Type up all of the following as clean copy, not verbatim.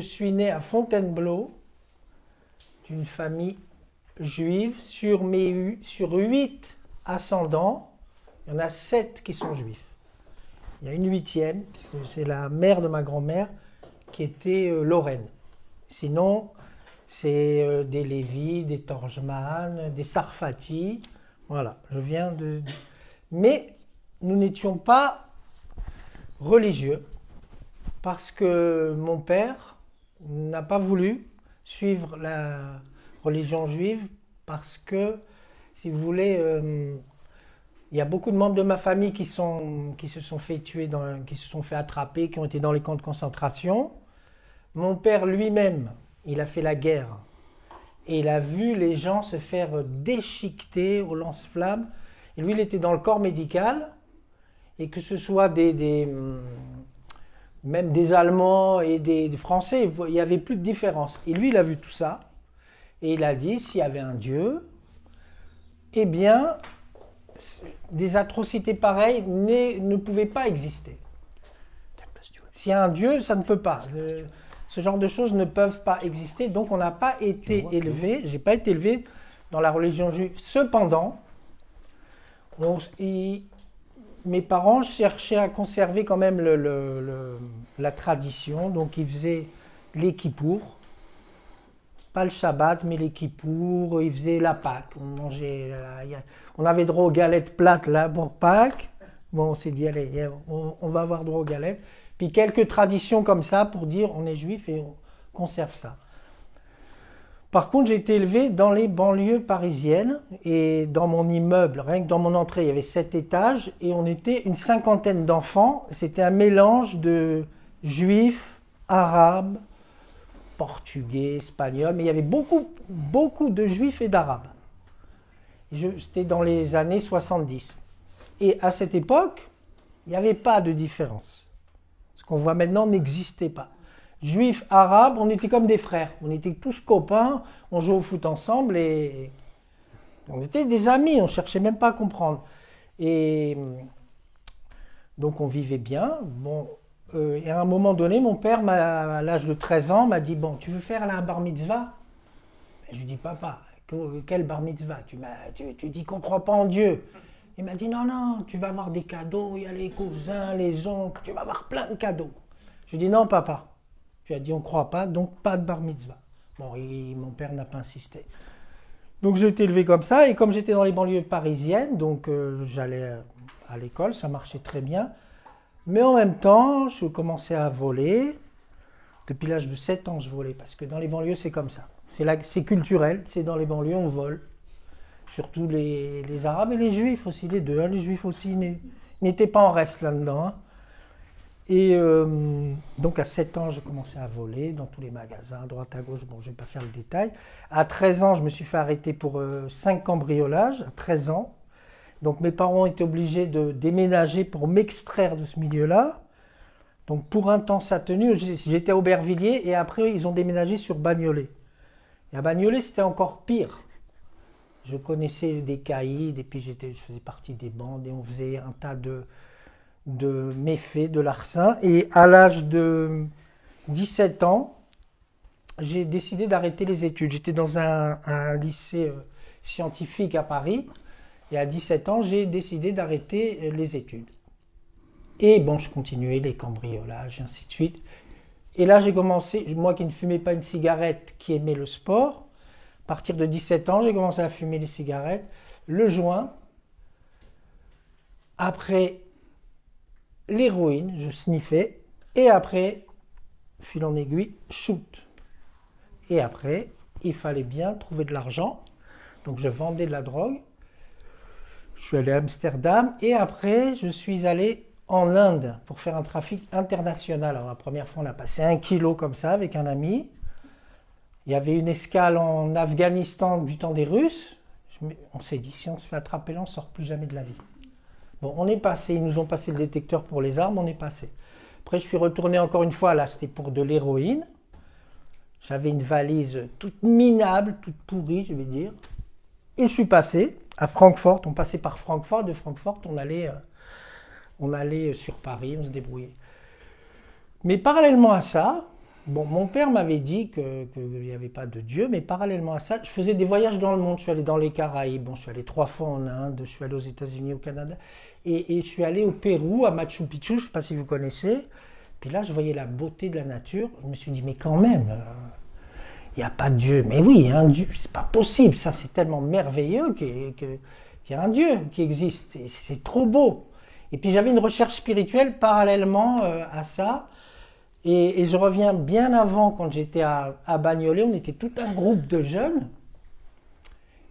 Je suis né à Fontainebleau, d'une famille juive. Sur 8 ascendants, il y en a 7 qui sont juifs. Il y a une 8e, c'est la mère de ma grand-mère, qui était lorraine. Sinon, c'est des Lévis, des Torjman, des Sarfati. Voilà, je viens de... Mais nous n'étions pas religieux parce que mon père n'a pas voulu suivre la religion juive parce que, si vous voulez, il y a beaucoup de membres de ma famille qui se sont fait tuer, qui se sont fait attraper, qui ont été dans les camps de concentration. Mon père lui-même, il a fait la guerre et il a vu les gens se faire déchiqueter au lance-flammes. Et lui, il était dans le corps médical, et que ce soit même des Allemands et des Français, il n'y avait plus de différence. Et lui, il a vu tout ça, et il a dit, s'il y avait un Dieu, eh bien, des atrocités pareilles ne pouvaient pas exister. S'il y a un Dieu, ça ne peut pas. Ce genre de choses ne peuvent pas exister, donc on n'a pas été élevé, j'ai pas été élevé dans la religion juive. Cependant, mes parents cherchaient à conserver quand même la tradition, donc ils faisaient les kippours, pas le Shabbat, mais les kippours, ils faisaient la Pâque. On avait droit aux galettes plates là pour Pâques. Bon, on s'est dit, allez, on va avoir droit aux galettes. Puis quelques traditions comme ça pour dire on est juif et on conserve ça. Par contre, j'ai été élevé dans les banlieues parisiennes et dans mon immeuble, rien que dans mon entrée, il y avait 7 étages et on était une 50aine d'enfants. C'était un mélange de juifs, arabes, portugais, espagnols, mais il y avait beaucoup, beaucoup de juifs et d'arabes. C'était dans les années 70. Et à cette époque, il n'y avait pas de différence. Ce qu'on voit maintenant n'existait pas. Juifs, arabes, on était comme des frères. On était tous copains, on jouait au foot ensemble et on était des amis, on ne cherchait même pas à comprendre. Et donc on vivait bien. Bon, et à un moment donné, mon père, à l'âge de 13 ans, m'a dit, bon, tu veux faire la bar mitzvah? Et je lui dis, papa, quel bar mitzvah? Tu dis qu'on ne croit pas en Dieu. Il m'a dit, non, non, tu vas avoir des cadeaux, il y a les cousins, les oncles, tu vas avoir plein de cadeaux. Je lui dis, non, papa, tu as dit on ne croit pas, donc pas de bar mitzvah. Bon, mon père n'a pas insisté. Donc j'ai été élevé comme ça, et comme j'étais dans les banlieues parisiennes, donc j'allais à l'école, ça marchait très bien. Mais en même temps, je commençais à voler. Depuis l'âge de 7 ans, je volais, parce que dans les banlieues, c'est comme ça. C'est culturel, c'est dans les banlieues, on vole. Surtout les Arabes et les Juifs aussi, les deux. Hein. Les Juifs aussi n'étaient pas en reste là-dedans. Hein. Et donc à 7 ans, j'ai commencé à voler dans tous les magasins, à droite, à gauche. Bon, je ne vais pas faire le détail. À 13 ans, je me suis fait arrêter pour 5 cambriolages, à 13 ans. Donc mes parents ont été obligés de déménager pour m'extraire de ce milieu-là. Donc pour un temps, ça a tenu. J'étais à Aubervilliers et après, ils ont déménagé sur Bagnolet. Et à Bagnolet, c'était encore pire. Je connaissais des caïds et puis je faisais partie des bandes et on faisait un tas de méfaits, de larcins. Et à l'âge de 17 ans, j'ai décidé d'arrêter les études. J'étais dans un lycée scientifique à Paris et à 17 ans, j'ai décidé d'arrêter les études. Et bon, je continuais les cambriolages et ainsi de suite. Et là, j'ai commencé, moi qui ne fumais pas une cigarette, qui aimais le sport, à partir de 17 ans, j'ai commencé à fumer les cigarettes, le joint. Après, l'héroïne, je sniffais. Et après, fil en aiguille, shoot. Et après, il fallait bien trouver de l'argent. Donc, je vendais de la drogue. Je suis allé à Amsterdam. Et après, je suis allé en Inde pour faire un trafic international. Alors, la première fois, on a passé 1 kilo comme ça avec un ami. Il y avait une escale en Afghanistan du temps des Russes. On s'est dit, si on se fait attraper là, on ne sort plus jamais de la vie. Bon, on est passé, ils nous ont passé le détecteur pour les armes, on est passé. Après, je suis retourné encore une fois, là, c'était pour de l'héroïne. J'avais une valise toute minable, toute pourrie, je vais dire. Et je suis passé à Francfort, on passait par Francfort, de Francfort, on allait sur Paris, on se débrouillait. Mais parallèlement à ça, Bon, mon père m'avait dit qu'il n'y avait pas de Dieu, mais parallèlement à ça, je faisais des voyages dans le monde. Je suis allé dans les Caraïbes, bon, je suis allé 3 fois en Inde, je suis allé aux États-Unis, au Canada, et je suis allé au Pérou, à Machu Picchu, je ne sais pas si vous connaissez. Puis là, je voyais la beauté de la nature. Je me suis dit, mais quand même, il n'y a pas de Dieu. Mais oui, il y a un Dieu, c'est pas possible. Ça, c'est tellement merveilleux qu'il y a un Dieu qui existe. C'est trop beau. Et puis j'avais une recherche spirituelle parallèlement à ça. Et je reviens bien avant, quand j'étais à Bagnolet, on était tout un groupe de jeunes.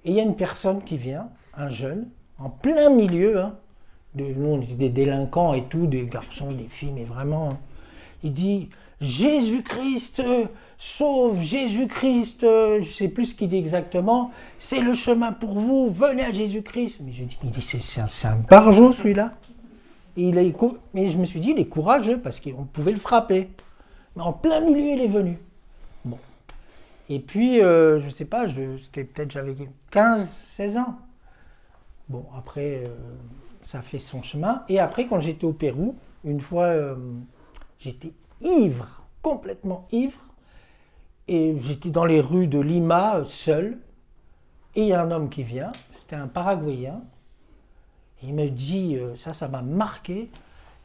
Et il y a une personne qui vient, un jeune, en plein milieu. Hein, nous, on était des délinquants et tout, des garçons, des filles, mais vraiment. Il dit Jésus-Christ sauve, Jésus-Christ, je ne sais plus ce qu'il dit exactement, c'est le chemin pour vous, venez à Jésus-Christ. Mais je dis, c'est un barjot celui-là. Mais je me suis dit, il est courageux parce qu'on pouvait le frapper. Mais en plein milieu, il est venu. Bon. Et puis, je ne sais pas, c'était peut-être j'avais 15, 16 ans. Bon, après, ça a fait son chemin. Et après, quand j'étais au Pérou, une fois, j'étais ivre, complètement ivre. Et j'étais dans les rues de Lima, seul. Et il y a un homme qui vient, c'était un Paraguayen. Il me dit, ça m'a marqué.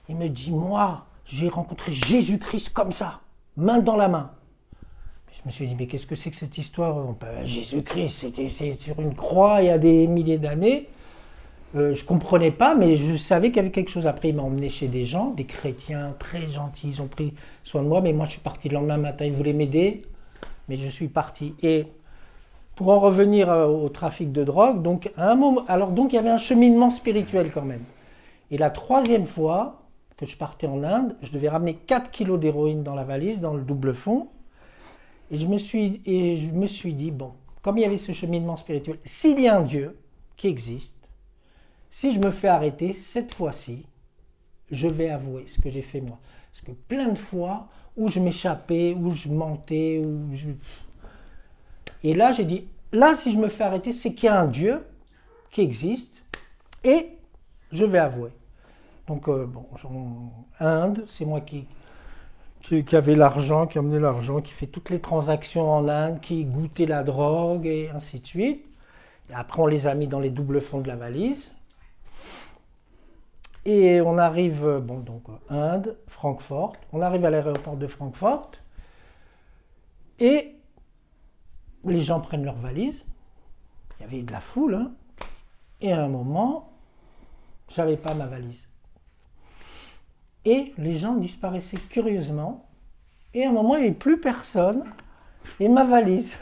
Il me dit, moi, j'ai rencontré Jésus-Christ comme ça, main dans la main. Je me suis dit, mais qu'est-ce que c'est que cette histoire? Jésus-Christ, c'est sur une croix il y a des milliers d'années. Je ne comprenais pas, mais je savais qu'il y avait quelque chose. Après, il m'a emmené chez des gens, des chrétiens très gentils. Ils ont pris soin de moi, mais moi, je suis parti le lendemain matin. Ils voulaient m'aider, mais je suis parti. Et pour en revenir au trafic de drogue, donc, à un moment, donc il y avait un cheminement spirituel quand même. Et la 3e fois que je partais en Inde, je devais ramener 4 kilos d'héroïne dans la valise, dans le double fond. Et je me suis dit, bon, comme il y avait ce cheminement spirituel, s'il y a un Dieu qui existe, si je me fais arrêter, cette fois-ci, je vais avouer ce que j'ai fait moi. Parce que plein de fois, où je m'échappais, où je mentais, Et là, j'ai dit, là, si je me fais arrêter, c'est qu'il y a un Dieu qui existe, et je vais avouer. Donc, Inde, c'est moi qui avait l'argent, qui emmenait l'argent, qui fait toutes les transactions en Inde, qui goûtait la drogue, et ainsi de suite. Et après, on les a mis dans les doubles fonds de la valise. Et on arrive, Inde, Francfort. On arrive à l'aéroport de Francfort. Et les gens prennent leurs valises. Il y avait de la foule. Hein. Et à un moment, j'avais pas ma valise. Et les gens disparaissaient curieusement. Et à un moment, il n'y avait plus personne. Et ma valise.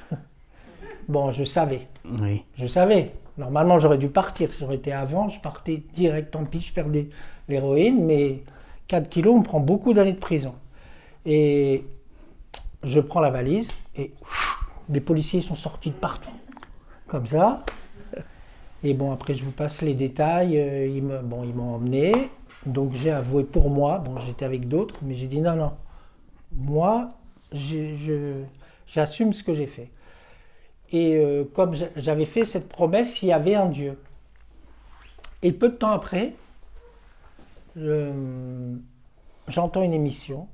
Bon, je savais. Oui. Je savais. Normalement, j'aurais dû partir. Ça aurait été avant, je partais direct, tant pis, je perdais l'héroïne. Mais 4 kilos, on me prend beaucoup d'années de prison. Et je prends la valise et les policiers sont sortis de partout. Comme ça. Et bon, après, je vous passe les détails. Ils m'ont emmené. Donc, j'ai avoué pour moi. Bon, j'étais avec d'autres, mais j'ai dit non. Moi, j'assume ce que j'ai fait. Et comme j'avais fait cette promesse, il y avait un Dieu. Et peu de temps après, j'entends une émission.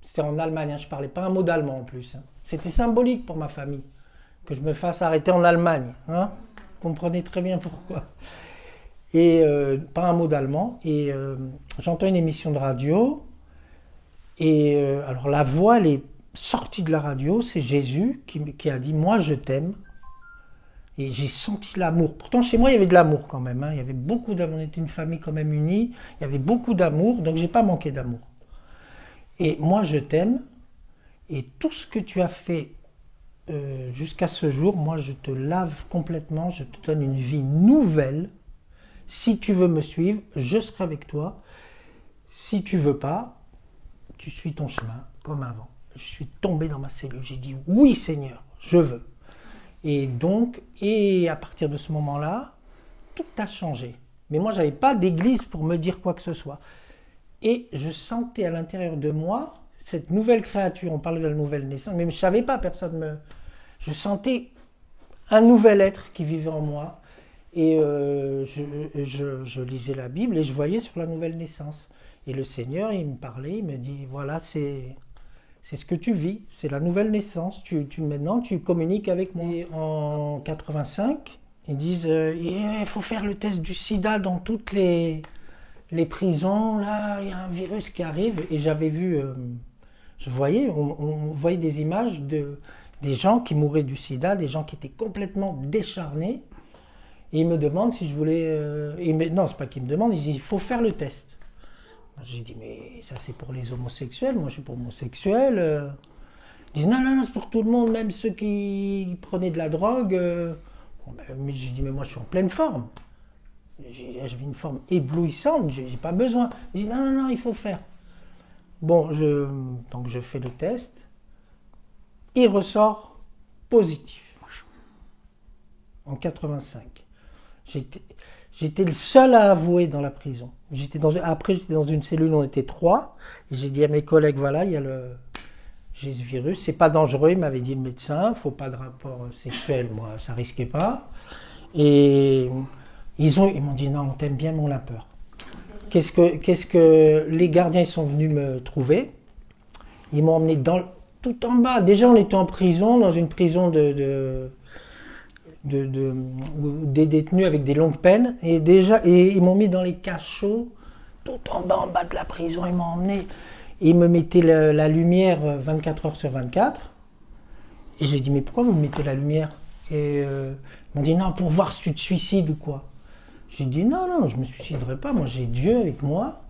C'était en Allemagne, hein, je ne parlais pas un mot d'allemand en plus. Hein. C'était symbolique pour ma famille que je me fasse arrêter en Allemagne. Hein. Vous comprenez très bien pourquoi. Et pas un mot d'allemand. Et j'entends une émission de radio. Et alors la voix, elle est sortie de la radio, c'est Jésus qui a dit « Moi, je t'aime ». Et j'ai senti l'amour. Pourtant, chez moi, il y avait de l'amour quand même. Hein. Il y avait beaucoup d'amour. On était une famille quand même unie. Il y avait beaucoup d'amour. Donc, j'ai pas manqué d'amour. Et moi, je t'aime. Et tout ce que tu as fait jusqu'à ce jour, moi, je te lave complètement. Je te donne une vie nouvelle. Si tu veux me suivre, je serai avec toi. Si tu veux pas, tu suis ton chemin comme avant. Je suis tombé dans ma cellule. J'ai dit « Oui, Seigneur, je veux ». Et donc, à partir de ce moment-là, tout a changé. Mais moi, je n'avais pas d'église pour me dire quoi que ce soit. Et je sentais à l'intérieur de moi cette nouvelle créature. On parle de la nouvelle naissance, mais je ne savais pas, Je sentais un nouvel être qui vivait en moi. Et je lisais la Bible et je voyais sur la nouvelle naissance. Et le Seigneur, il me parlait, il me dit, voilà, c'est ce que tu vis, c'est la nouvelle naissance. Maintenant, tu communiques avec moi. Et en 85, ils disent il faut faire le test du sida dans toutes les prisons. Là, il y a un virus qui arrive. Et j'avais vu, on voyait des images des gens qui mouraient du sida, des gens qui étaient complètement décharnés. Et ils me demandent si je voulais. Non, c'est pas qu'ils me demandent, ils disent il faut faire le test. J'ai dit, mais ça c'est pour les homosexuels, moi je suis pas homosexuel. Ils disent, non, c'est pour tout le monde, même ceux qui prenaient de la drogue. Mais j'ai dit, mais moi je suis en pleine forme. J'avais une forme éblouissante, j'ai pas besoin. Ils disent, non, il faut faire. Bon, donc je fais le test. Il ressort positif. En 85. J'étais le seul à avouer dans la prison. Après, j'étais dans une cellule où on était 3. Et j'ai dit à mes collègues, voilà, j'ai ce virus, c'est pas dangereux, il m'avait dit le médecin, faut pas de rapport sexuel, moi, ça risquait pas. Et ils m'ont dit, non, on t'aime bien, mais on a peur. Qu'est-ce que les gardiens ils sont venus me trouver? Ils m'ont emmené tout en bas. Déjà, on était en prison, dans une prison des détenus avec des longues peines, et ils m'ont mis dans les cachots tout en bas de la prison. Ils m'ont emmené et ils me mettaient la lumière 24 heures sur 24, et j'ai dit mais pourquoi vous me mettez la lumière? Et ils m'ont dit non, pour voir si tu te suicides ou quoi. J'ai dit non, je me suiciderai pas, moi j'ai Dieu avec moi.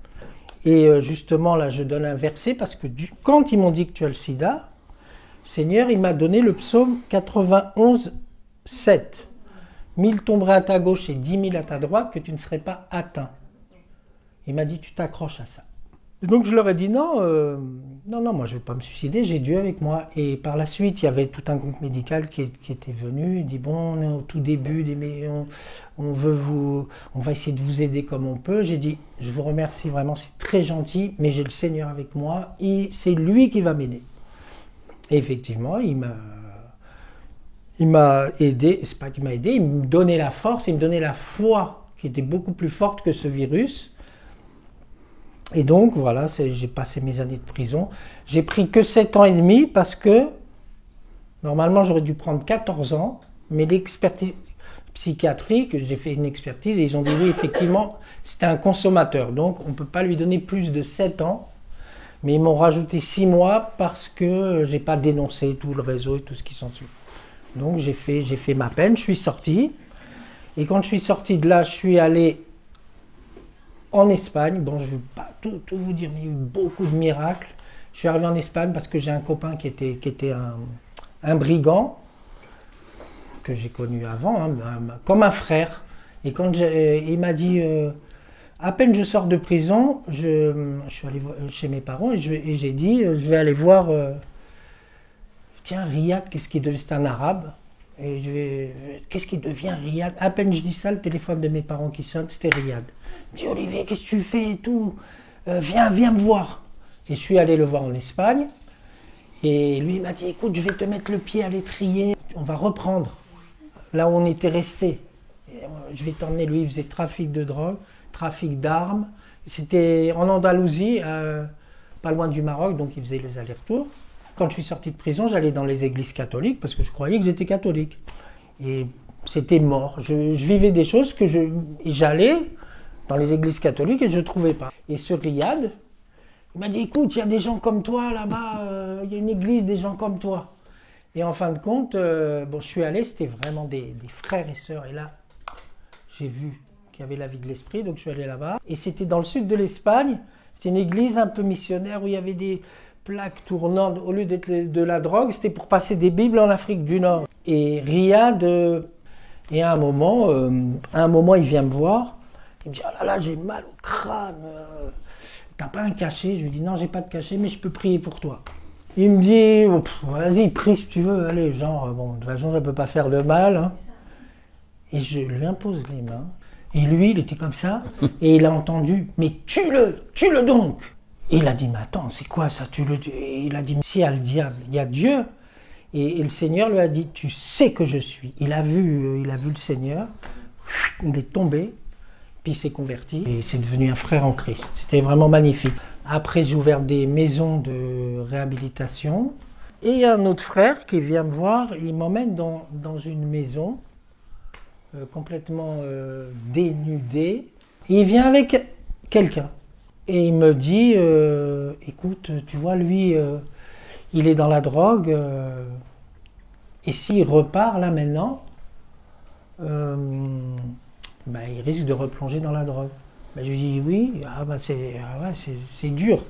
Et justement là je donne un verset parce que quand ils m'ont dit que tu as le sida, Seigneur il m'a donné le psaume 91 7. 1000 tomberaient à ta gauche et 10 000 à ta droite, que tu ne serais pas atteint. Il m'a dit, tu t'accroches à ça. Donc je leur ai dit, non, moi je ne vais pas me suicider, j'ai Dieu avec moi. Et par la suite, il y avait tout un groupe médical qui était venu. Il dit, bon, on est au tout début, mais on va essayer de vous aider comme on peut. J'ai dit, je vous remercie vraiment, c'est très gentil, mais j'ai le Seigneur avec moi, et c'est lui qui va m'aider. Et effectivement, il m'a aidé, c'est pas qu'il m'a aidé, il me donnait la force, il me donnait la foi qui était beaucoup plus forte que ce virus. Et donc voilà, j'ai passé mes années de prison. J'ai pris que 7 ans et demi parce que normalement j'aurais dû prendre 14 ans, mais l'expertise psychiatrique, j'ai fait une expertise et ils ont dit oui, effectivement, c'était un consommateur, donc on ne peut pas lui donner plus de 7 ans. Mais ils m'ont rajouté 6 mois parce que j'ai pas dénoncé tout le réseau et tout ce qui s'ensuit. Donc j'ai fait ma peine, je suis sorti. Et quand je suis sorti de là, je suis allé en Espagne. Bon, je ne vais pas tout vous dire, mais il y a eu beaucoup de miracles. Je suis arrivé en Espagne parce que j'ai un copain qui était un brigand, que j'ai connu avant, comme un frère. Et quand il m'a dit, à peine je sors de prison, je suis allé chez mes parents et j'ai dit, je vais aller voir... Tiens, Riyad, qu'est-ce qui devient? C'est un arabe. Et qu'est-ce qui devient Riyad? À peine je dis ça, le téléphone de mes parents qui sonne, c'était Riyad. Il me dit Olivier, qu'est-ce que tu fais et tout? Viens me voir. Et je suis allé le voir en Espagne. Et lui, il m'a dit écoute, je vais te mettre le pied à l'étrier. On va reprendre là où on était resté. Je vais t'emmener. Lui, il faisait trafic de drogue, trafic d'armes. C'était en Andalousie, pas loin du Maroc, donc il faisait les allers-retours. Quand je suis sorti de prison, j'allais dans les églises catholiques parce que je croyais que j'étais catholique. Et c'était mort. Je vivais des choses que j'allais dans les églises catholiques et je ne trouvais pas. Et ce Riyad, il m'a dit, écoute, il y a des gens comme toi là-bas, il y a une église des gens comme toi. Et en fin de compte, je suis allé, c'était vraiment des frères et sœurs. Et là, j'ai vu qu'il y avait la vie de l'esprit, donc je suis allé là-bas. Et c'était dans le sud de l'Espagne, c'était une église un peu missionnaire où il y avait des plaques tournantes. Au lieu d'être de la drogue, c'était pour passer des Bibles en Afrique du Nord. Et Riyad, et à un moment, il vient me voir. Il me dit, oh là là, j'ai mal au crâne. T'as pas un cachet? Je lui dis, non, j'ai pas de cachet, mais je peux prier pour toi. Il me dit, oh, vas-y, prie si tu veux. Allez, de toute façon, ça peut pas faire de mal. Hein. Et je lui impose les mains. Et lui, il était comme ça. Et il a entendu, mais tue-le donc. Et il a dit, mais attends, c'est quoi ça? Et il a dit, si, il y a le diable, il y a Dieu. Et le Seigneur lui a dit, tu sais que je suis. Il a vu le Seigneur, il est tombé, puis il s'est converti, et c'est devenu un frère en Christ. C'était vraiment magnifique. Après, j'ai ouvert des maisons de réhabilitation. Et il y a un autre frère qui vient me voir, il m'emmène dans une maison complètement dénudée. Et il vient avec quelqu'un. Et il me dit, écoute, tu vois, lui, il est dans la drogue. Et s'il repart là maintenant, il risque de replonger dans la drogue. Je lui dis oui, c'est dur.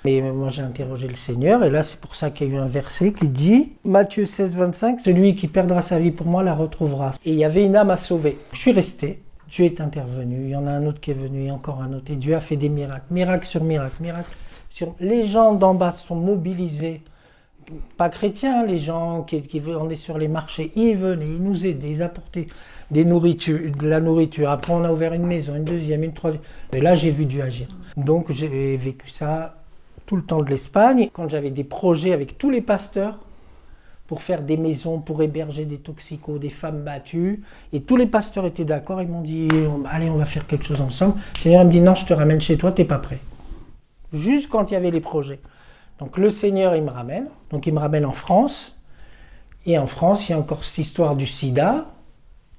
Mais moi j'ai interrogé le Seigneur et là c'est pour ça qu'il y a eu un verset qui dit Matthieu 16, 25, celui qui perdra sa vie pour moi la retrouvera. Et il y avait une âme à sauver. Je suis resté, Dieu est intervenu, il y en a un autre qui est venu et encore un autre. Et Dieu a fait des miracles, miracle sur miracle, miracle sur... Les gens d'en bas sont mobilisés, pas chrétiens, les gens qui on est sur les marchés, ils venaient, ils nous aidaient, ils apportaient de la nourriture. Après on a ouvert une maison, une deuxième, une troisième. Et là j'ai vu Dieu agir. Donc j'ai vécu ça tout le temps de l'Espagne, quand j'avais des projets avec tous les pasteurs pour faire des maisons, pour héberger des toxicos, des femmes battues, et tous les pasteurs étaient d'accord, ils m'ont dit allez on va faire quelque chose ensemble. Le Seigneur me dit non, je te ramène chez toi, t'es pas prêt. Juste quand il y avait les projets. Donc le Seigneur il me ramène en France, et en France il y a encore cette histoire du sida,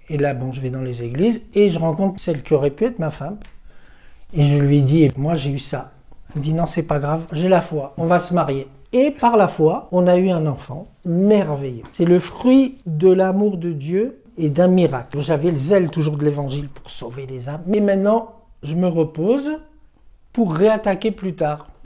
et là je vais dans les églises, et je rencontre celle qui aurait pu être ma femme, et je lui dis moi j'ai eu ça. Il me dit non, c'est pas grave, j'ai la foi, on va se marier. Et par la foi, on a eu un enfant merveilleux. C'est le fruit de l'amour de Dieu et d'un miracle. J'avais le zèle toujours de l'évangile pour sauver les âmes. Mais maintenant, je me repose pour réattaquer plus tard.